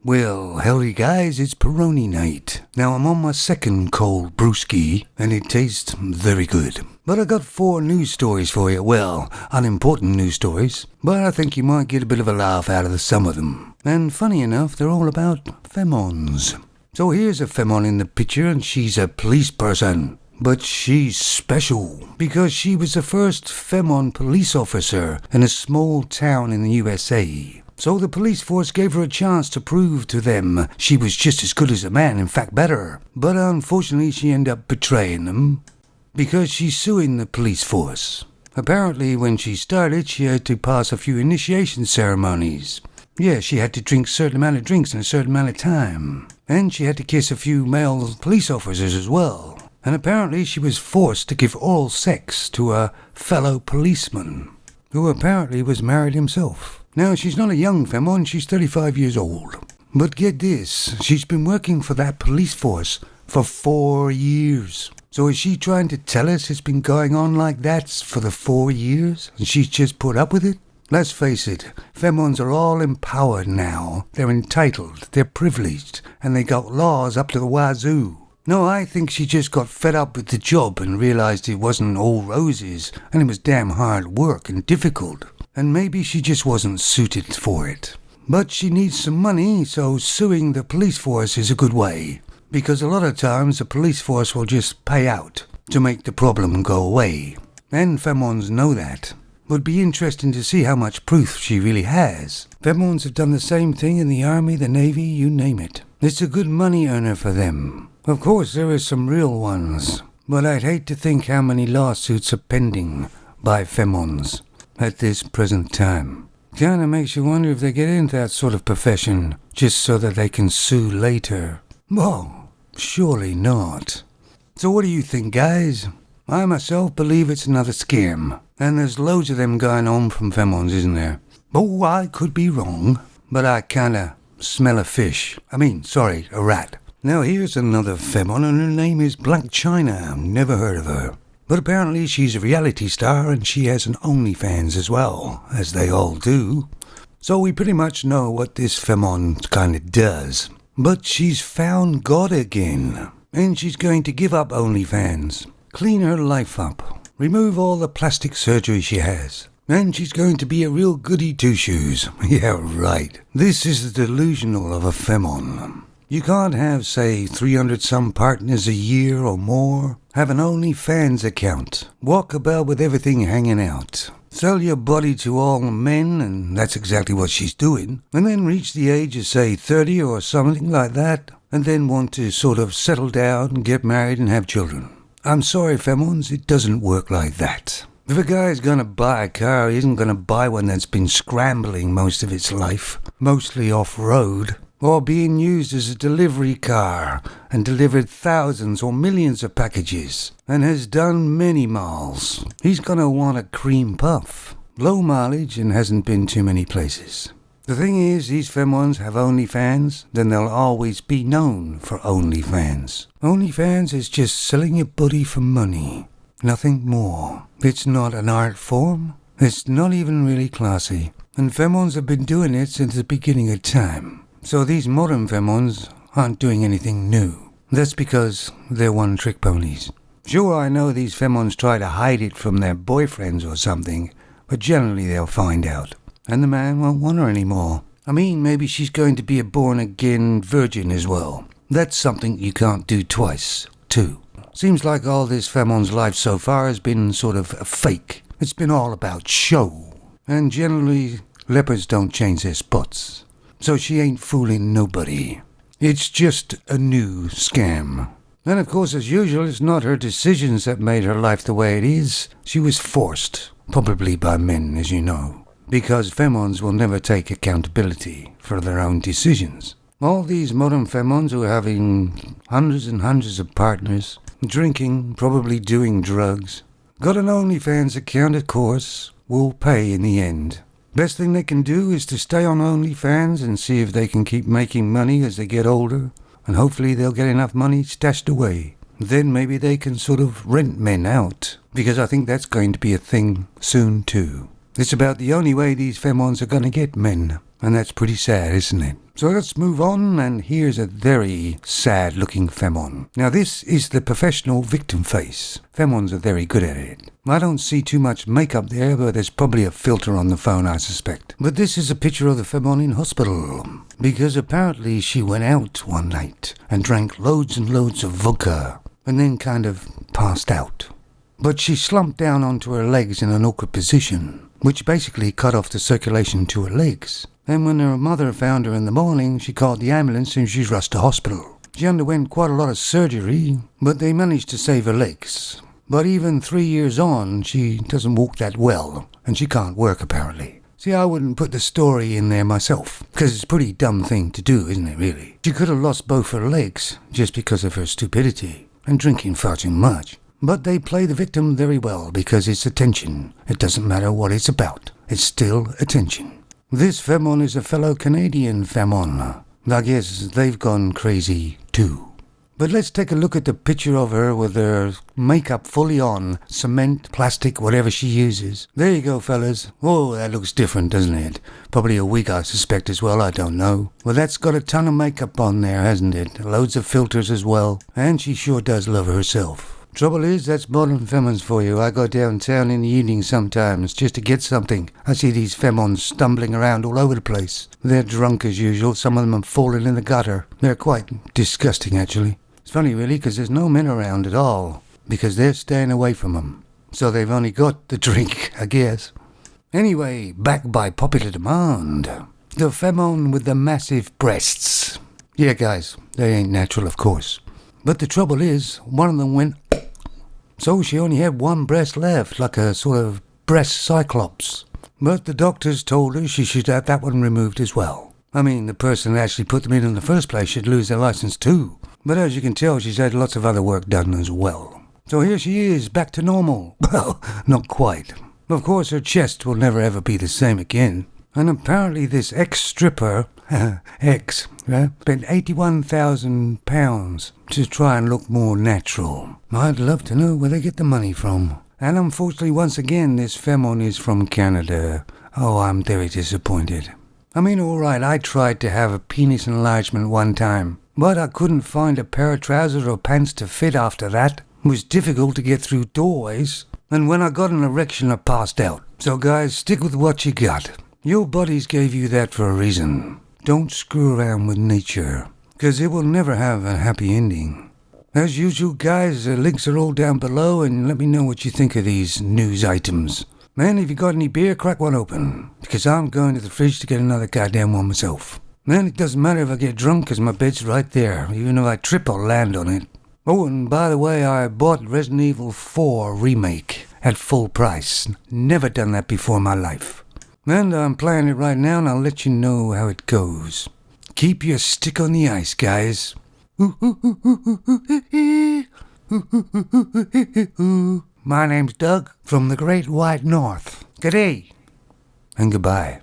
Well, howdy guys, it's Peroni night. Now I'm on my second cold brewski, and it tastes very good. But I got 4 news stories for you. Well, unimportant news stories, but I think you might get a bit of a laugh out of some of them. And funny enough, they're all about femons. So here's a femon in the picture, and she's a police person. But she's special, because she was the first femon police officer in a small town in the USA. So the police force gave her a chance to prove to them she was just as good as a man, in fact better. But unfortunately she ended up betraying them, because she's suing the police force. Apparently when she started she had to pass a few initiation ceremonies. Yeah, she had to drink a certain amount of drinks in a certain amount of time. And she had to kiss a few male police officers as well. And apparently she was forced to give oral sex to a fellow policeman, who apparently was married himself. Now, she's not a young femon, she's 35 years old. But get this, she's been working for that police force for 4 years. So is she trying to tell us it's been going on like that for the 4 years, and she's just put up with it? Let's face it, femons are all empowered now. They're entitled, they're privileged, and they got laws up to the wazoo. No, I think she just got fed up with the job and realized it wasn't all roses, and it was damn hard work and difficult. And maybe she just wasn't suited for it. But she needs some money, so suing the police force is a good way. Because a lot of times the police force will just pay out to make the problem go away. And femons know that. Would be interesting to see how much proof she really has. Femons have done the same thing in the army, the navy, you name it. It's a good money earner for them. Of course there are some real ones, but I'd hate to think how many lawsuits are pending by femons at this present time. Kinda makes you wonder if they get into that sort of profession just so that they can sue later. Well, surely not. So what do you think, guys? I myself believe it's another scam, and there's loads of them going on from femons, isn't there? Oh, I could be wrong, but I kinda smell a fish. A rat. Now here's another femon, and her name is Blac Chyna. Never heard of her. But apparently she's a reality star, and she has an OnlyFans as well, as they all do. So we pretty much know what this femon kinda does. But she's found God again, and she's going to give up OnlyFans, clean her life up, remove all the plastic surgery she has. And she's going to be a real goody two-shoes. Yeah, right. This is the delusional of a femon. You can't have, say, 300-some partners a year or more, have an OnlyFans account, walk about with everything hanging out, sell your body to all men, and that's exactly what she's doing, and then reach the age of, say, 30 or something like that, and then want to sort of settle down and get married and have children. I'm sorry, femons, it doesn't work like that. If a guy's gonna buy a car, he isn't gonna buy one that's been scrambling most of its life, mostly off-road, or being used as a delivery car and delivered thousands or millions of packages and has done many miles. He's gonna want a cream puff, low mileage, and hasn't been too many places. The thing is, these femons have OnlyFans, then they'll always be known for OnlyFans. OnlyFans is just selling your body for money, nothing more. It's not an art form, it's not even really classy, and femons have been doing it since the beginning of time. So these modern femons aren't doing anything new. That's because they're one-trick ponies. Sure, I know these femons try to hide it from their boyfriends or something, but generally they'll find out. And the man won't want her anymore. Maybe she's going to be a born-again virgin as well. That's something you can't do twice, too. Seems like all this femon's life so far has been sort of a fake. It's been all about show. And generally, leopards don't change their spots. So she ain't fooling nobody. It's just a new scam. And of course, as usual, it's not her decisions that made her life the way it is. She was forced, probably by men, as you know. Because femons will never take accountability for their own decisions. All these modern femons who are having hundreds and hundreds of partners, drinking, probably doing drugs, got an OnlyFans account, of course, will pay in the end. Best thing they can do is to stay on OnlyFans and see if they can keep making money as they get older, and hopefully they'll get enough money stashed away. Then maybe they can sort of rent men out, because I think that's going to be a thing soon too. It's about the only way these femons are going to get men. And that's pretty sad, isn't it? So let's move on, and here's a very sad-looking femon. Now this is the professional victim face. Femons are very good at it. I don't see too much makeup there, but there's probably a filter on the phone, I suspect. But this is a picture of the femon in hospital, because apparently she went out one night and drank loads and loads of vodka, and then kind of passed out. But she slumped down onto her legs in an awkward position, which basically cut off the circulation to her legs. And when her mother found her in the morning, she called the ambulance and she was rushed to hospital. She underwent quite a lot of surgery, but they managed to save her legs. But even 3 years on, she doesn't walk that well, and she can't work apparently. See, I wouldn't put the story in there myself, because it's a pretty dumb thing to do, isn't it really? She could have lost both her legs, just because of her stupidity, and drinking far too much. But they play the victim very well, because it's attention. It doesn't matter what it's about. It's still attention. This femon is a fellow Canadian femon. I guess they've gone crazy too. But let's take a look at the picture of her with her makeup fully on. Cement, plastic, whatever she uses. There you go, fellas. Oh, that looks different, doesn't it? Probably a wig, I suspect, as well. I don't know. Well, that's got a ton of makeup on there, hasn't it? Loads of filters as well. And she sure does love herself. Trouble is, that's modern femons for you. I go downtown in the evening sometimes just to get something. I see these femons stumbling around all over the place. They're drunk as usual. Some of them have fallen in the gutter. They're quite disgusting, actually. It's funny, really, because there's no men around at all, because they're staying away from them. So they've only got the drink, I guess. Anyway, back by popular demand. The femon with the massive breasts. Yeah, guys, they ain't natural, of course. But the trouble is, one of them went... So she only had one breast left, like a sort of breast cyclops. But the doctors told her she should have that one removed as well. I mean, the person that actually put them in the first place should lose their license too. But as you can tell, she's had lots of other work done as well. So here she is, back to normal. Well, not quite. Of course, her chest will never ever be the same again. And apparently this ex-stripper, spent £81,000 to try and look more natural. I'd love to know where they get the money from. And unfortunately, once again, this femon is from Canada. Oh, I'm very disappointed. I mean, alright, I tried to have a penis enlargement one time, but I couldn't find a pair of trousers or pants to fit after that. It was difficult to get through doorways, and when I got an erection, I passed out. So guys, stick with what you got. Your bodies gave you that for a reason. Don't screw around with nature, because it will never have a happy ending. As usual, guys, the links are all down below, and let me know what you think of these news items. Man, if you got any beer, crack one open, because I'm going to the fridge to get another goddamn one myself. Man, it doesn't matter if I get drunk, because my bed's right there. Even if I trip, I'll land on it. Oh, and by the way, I bought Resident Evil 4 Remake at full price. Never done that before in my life. And I'm playing it right now, and I'll let you know how it goes. Keep your stick on the ice, guys. My name's Doug from the Great White North. Good day and goodbye.